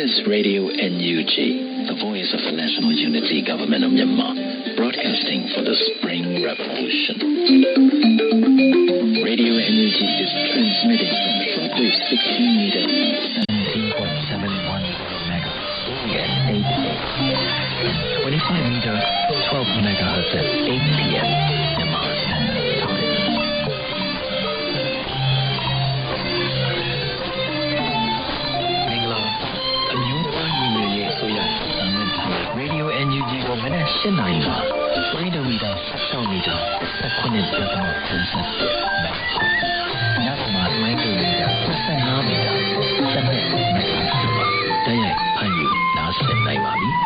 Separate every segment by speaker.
Speaker 1: is Radio NUG, the voice of the National Unity Government of Myanmar, broadcasting for the Spring Revolution. Radio NUG is transmitting from shortwave 16 meters, 17.710 megahertz at 8 a.m. 25 meters, 12 megahertz at 8 p.m. Myanmar Standard Time. Radio NUG ကိုမနက်၈ နာရီမှာRadio Meter 16 meter 19.37 MHz ညမှာRadio Meter 25 meter 17 MHz တရိုက်ဖန်ယူနားဆင်နိုင်ပါပြီ။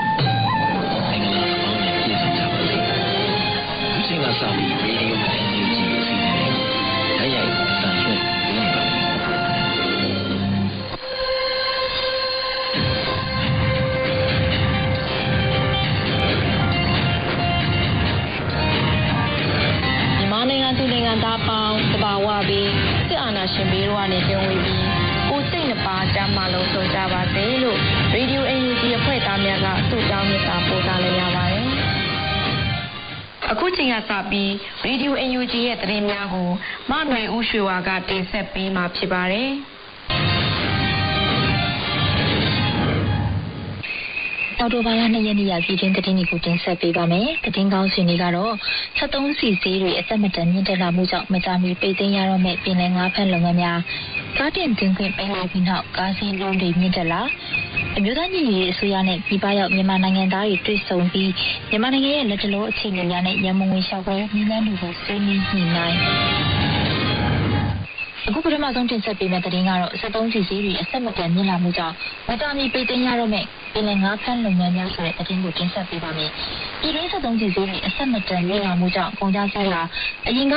Speaker 1: မင်္ဂလာပေါင်းနဲ့ပြည့်စုံကြပါစေ။ဒီချိန်ကစပြီး Radio NUG ရဲ့အစီအစဉ်တွေတရိုက်အသံလွှင့်နေပါပြီ။
Speaker 2: နိုင်ငံသားပေါင်းတဘာဝပြီးစစ်အာဏာရှင်ပြီးတော့ကနေကျုံဝေးပြီးကိုစိတ်နှပါကြမှာလို့ဆိုကြပါစေလို့ Radio NUG အဖွဲ့သားများကဆုတောင်းမြတ်တာပို့သလိုက်ရပါတယ်။အခုချိန်ကစပြီး Radio NUG ရဲ့သတင်းများကိုမနွယ်ဦးရွှေဝါကတင်ဆက်ပေးမှာဖြစ်ပါတယ်။အော်တိုဘာလ2 ရက်နေ့ရပြည်တွင်းသတင်းတွေကိုတင်ဆက်ပေးပါမယ်။သတင်းကောင်းစီတွေကတော့73စီဈေးတွေအသက်မတန်မြင့်တက်လာမှုကြောင့်မကြာမီပိတ်သိမ်းရတော့မဲ့ပြည်내ငါးဖက်လုပ်ငန်းများကားတင်တင်ခွင့်ပိတ်လိုက်ပြီးနောက်ကားစင်းလုံးတွေမြင့်တက်လာအမျိုးသားညီညွတ်ရေးအစိုးရနဲ့ပြည်ပရောက်မြန်မာနိုင်ငံသားတွေတွေ့ဆုံပြီးမြန်မာနိုင်ငံရဲ့လက်တလုံးအခြေအနေများနဲ့ရန်မုံငွေလျှောက်ပွဲနည်းလမ်းတွေကိုဆွေးနွေးညှိနှိုင်းအခုပထမဆုံးတင်ဆက်ပေးမယ့်သတင်းကတော့73စီဈေးတွေအဆက်မတန်မြင့်လာမှုကြောင့်မတာမီပိတ်သိမ်းရတော့မဲ့ပြည်내ငါးဖက်လုပ်ငန်းများဆိုတဲ့သတင်းကိုတင်ဆက်ပေးပါမယ်။ပြည်တွင်း73စီဈေးတွေအဆက်မတန်မြင့်လာမှုကြောင့်ကုန်ကျစရိတ်ဟာအရင်က